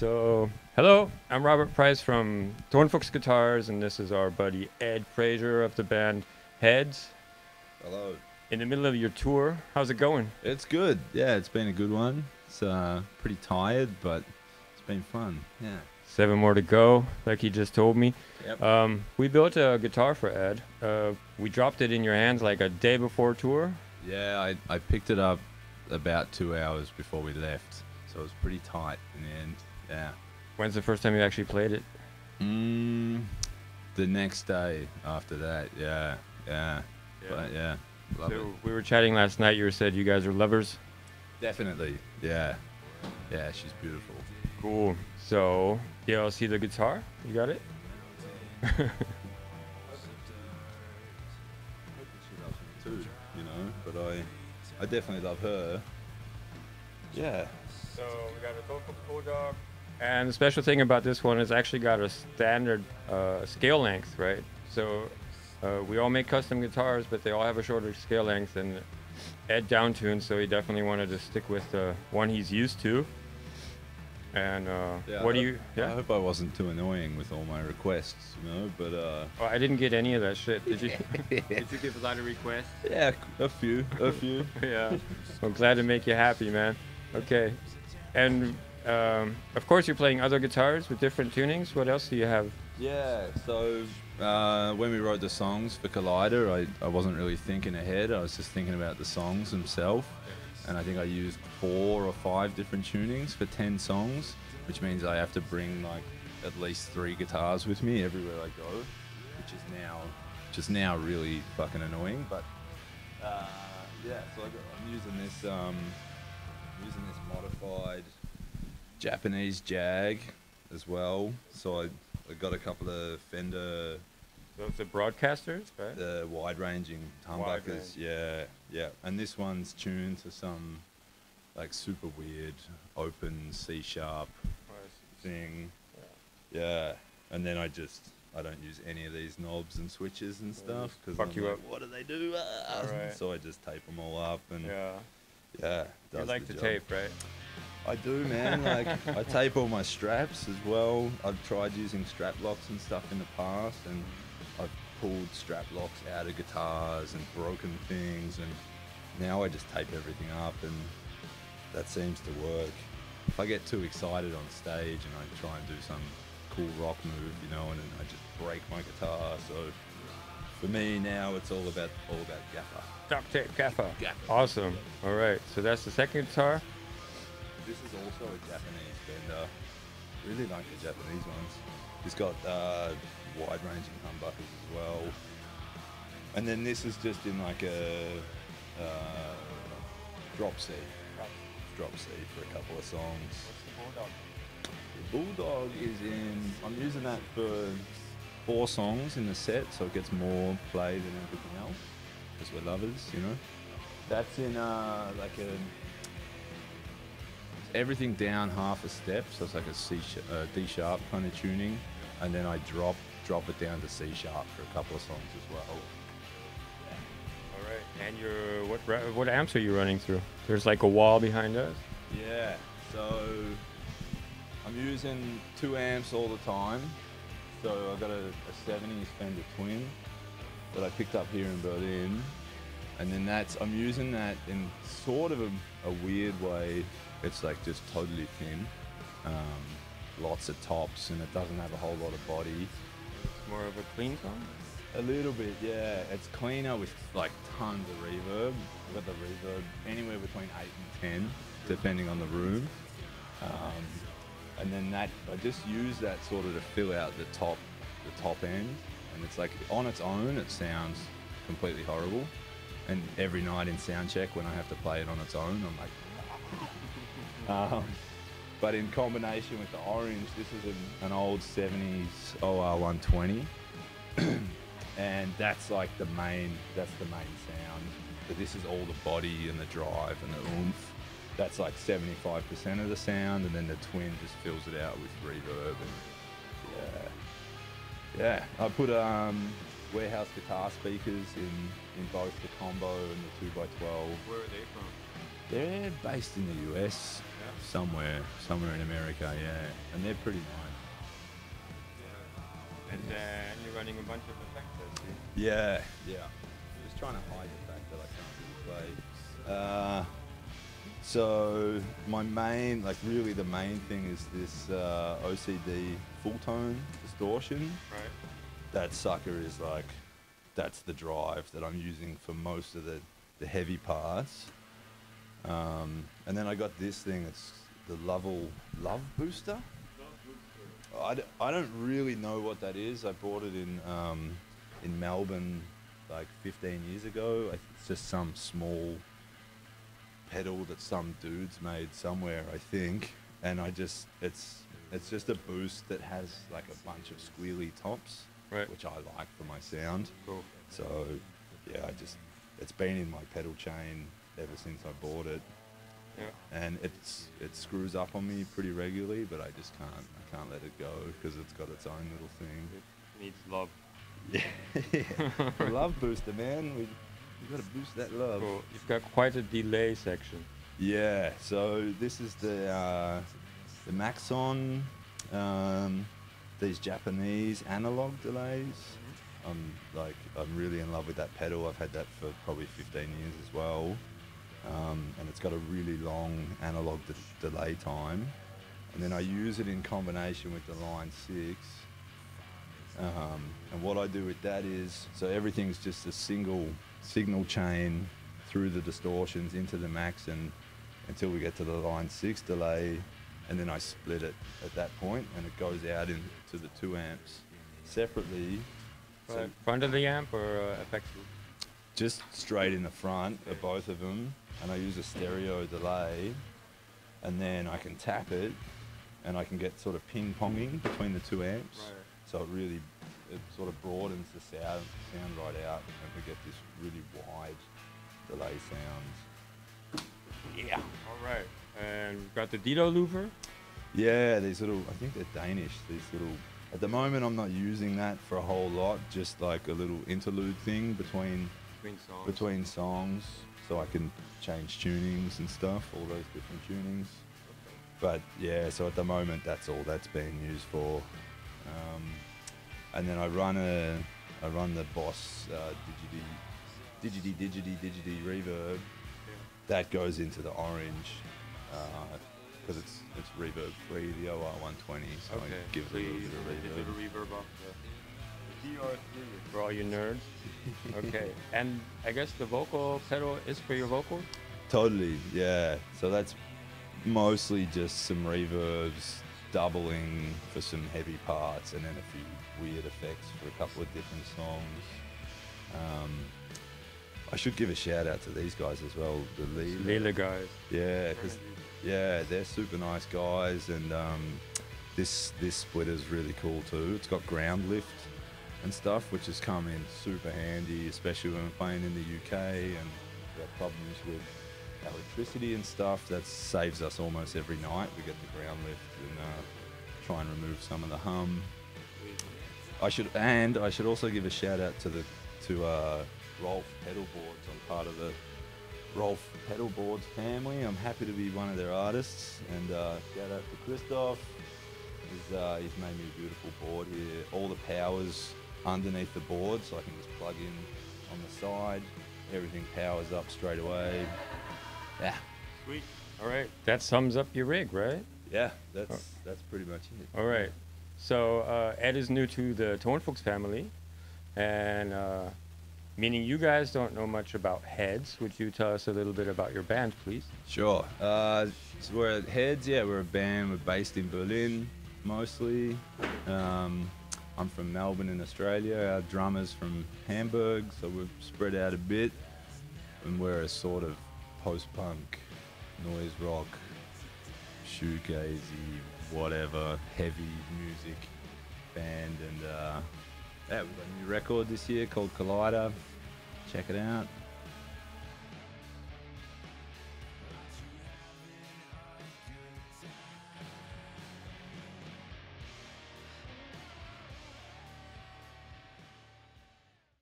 So, hello, I'm Robert Price from Tonfuchs Guitars, and this is our buddy Ed Fraser of the band Heads. Hello. In the middle of your tour, how's it going? It's good. Yeah, it's been a good one. It's pretty tired, but it's been fun. Yeah. 7 more to go, like he just told me. Yep. We built a guitar for Ed. We dropped it in your hands like a day before tour. Yeah, I picked it up about 2 hours before we left, so it was pretty tight in the end. Yeah. When's the first time you actually played it? The next day after that. Yeah. But yeah, love it. So we were chatting last night. You said you guys are lovers. Definitely. Yeah. Yeah, she's beautiful. Cool. So, yeah, I'll see the guitar. You got it? She loves me too, you know, but I definitely love her. Yeah. So we got a Tonfuchs Bulldog. And the special thing about this one is actually got a standard scale length, right? So we all make custom guitars, but they all have a shorter scale length, and Ed downtuned, so he definitely wanted to stick with the one he's used to. And Yeah, what do you? I Yeah. hope I wasn't too annoying with all my requests, you know, but Oh, I didn't get any of that shit. Did you? Did you give a lot of requests? yeah, a few. Yeah. I'm glad to make you happy, man. Okay. And of course, you're playing other guitars with different tunings. What else do you have? Yeah, so when we wrote the songs for Collider, I wasn't really thinking ahead. I was just thinking about the songs themselves. And I think I used 4 or 5 different tunings for 10 songs, which means I have to bring like at least 3 guitars with me everywhere I go, which is now really fucking annoying. But yeah, so I'm using this modified Japanese Jag as well. So I got a couple of Fender. Those are broadcasters, right? The wide-ranging Wide humbuckers, range. yeah. And this one's tuned to some like super weird open C sharp thing. Yeah. And then I don't use any of these knobs and switches and stuff because fuck you like, up. what do they do? Alright. So I just tape them all up and Yeah. yeah. You does like the to job. tape, right? I do, man. Like I tape all my straps as well. I've tried using strap locks and stuff in the past, and I've pulled strap locks out of guitars and broken things, and now I just tape everything up, and that seems to work. If I get too excited on stage and I try and do some cool rock move, you know, and then I just break my guitar. So for me now, it's all about gaffer. Duct tape, gaffer. Gaffer. Awesome. All right. So that's the second guitar. This is also a Japanese Fender. Really like the Japanese ones. It's got wide-ranging humbuckers as well. And then this is just in like a drop C. Drop C for a couple of songs. The Bulldog is in, I'm using that for 4 songs in the set, so it gets more play than everything else, because we're lovers, you know. That's in like a, everything down half a step, so it's like a D sharp kind of tuning, and then I drop it down to C sharp for a couple of songs as well. All right. And what amps are you running through? There's like a wall behind us. Yeah, so I'm using 2 amps all the time. So I got a 70s Fender Twin that I picked up here in Berlin, and then I'm using that in sort of a weird way. It's like just totally thin, lots of tops, and it doesn't have a whole lot of body. It's more of a clean tone. A little bit, yeah. It's cleaner with like tons of reverb. I've got the reverb anywhere between 8 and 10, depending on the room. And then I just use that sort of to fill out the top end. And it's like on its own, it sounds completely horrible. And every night in sound check, when I have to play it on its own, I'm like. But in combination with the orange, this is an old 70s OR 120. And that's like the main sound. But this is all the body and the drive and the oomph. That's like 75% of the sound, and then the twin just fills it out with reverb. And yeah. I put warehouse guitar speakers in both the combo and the 2x12. Where are they from? They're based in the US. somewhere in America, yeah, and they're pretty nice. And then you're running a bunch of effects, I see. Yeah, yeah. Just trying to hide the fact that I can't really play. So my main, like really the main thing is this OCD full tone distortion. Right. That sucker is like, that's the drive that I'm using for most of the heavy parts. And then I got this thing, it's the Love Booster. I don't really know what that is. I bought it in Melbourne like 15 years ago. It's just some small pedal that some dudes made somewhere, I think. And it's just a boost that has like a bunch of squealy tops, right, which I like for my sound. Cool. So yeah, it's been in my pedal chain ever since I bought it. Yeah. And it screws up on me pretty regularly, but I just can't let it go because it's got its own little thing. It needs love. Yeah, the love booster, man. We got to boost that love. Cool. You've got quite a delay section. Yeah. So this is the Maxon, these Japanese analog delays. I'm really in love with that pedal. I've had that for probably 15 years as well. And it's got a really long analog delay time, and then I use it in combination with the Line 6. And what I do with that is, so everything's just a single signal chain through the distortions into the Maxon until we get to the Line 6 delay, and then I split it at that point, and it goes out into the 2 amps separately. So front of the amp or effects loop? Just straight in the front of both of them, and I use a stereo delay, and then I can tap it, and I can get sort of ping-ponging between the 2 amps. Right. So it sort of broadens the sound right out, and we get this really wide delay sounds. Yeah. All right. And we've got the Dito looper. Yeah, these little, I think they're Danish, these little, at the moment I'm not using that for a whole lot, just like a little interlude thing between songs, so I can change tunings and stuff, all those different tunings. But yeah, so at the moment that's all that's being used for. And then I run the Boss Digity reverb. That goes into the orange because it's reverb free, the OR120, so I give it a little bit of reverb off the DR3 for all you nerds. Okay, and I guess the vocal pedal is for your vocals? Totally, yeah. So that's mostly just some reverbs, doubling for some heavy parts, and then a few weird effects for a couple of different songs. I should give a shout out to these guys as well, the Lila guys. Yeah, because they're super nice guys, and this splitter's really cool too. It's got ground lift and stuff, which has come in super handy, especially when we're playing in the UK and we've got problems with electricity and stuff. That saves us almost every night. We get the ground lift and try and remove some of the hum. I should also give a shout out to Rolf Pedal Boards. I'm part of the Rolf Pedal Boards family. I'm happy to be one of their artists, and shout out to Christoph. He's made me a beautiful board here. All the power's underneath the board, so I can just plug in on the side. Everything powers up straight away. Yeah. Sweet. All right. That sums up your rig, right? Yeah, that's pretty much it. All right. So Ed is new to the Tonfuchs family, and meaning you guys don't know much about Heads. Would you tell us a little bit about your band, please? Sure. So we're at Heads. Yeah, we're a band. We're based in Berlin, mostly. I'm from Melbourne in Australia. Our drummer's from Hamburg, so we've spread out a bit. And we're a sort of post-punk, noise rock, shoegazy, whatever, heavy music band. And yeah, we've got a new record this year called Collider. Check it out.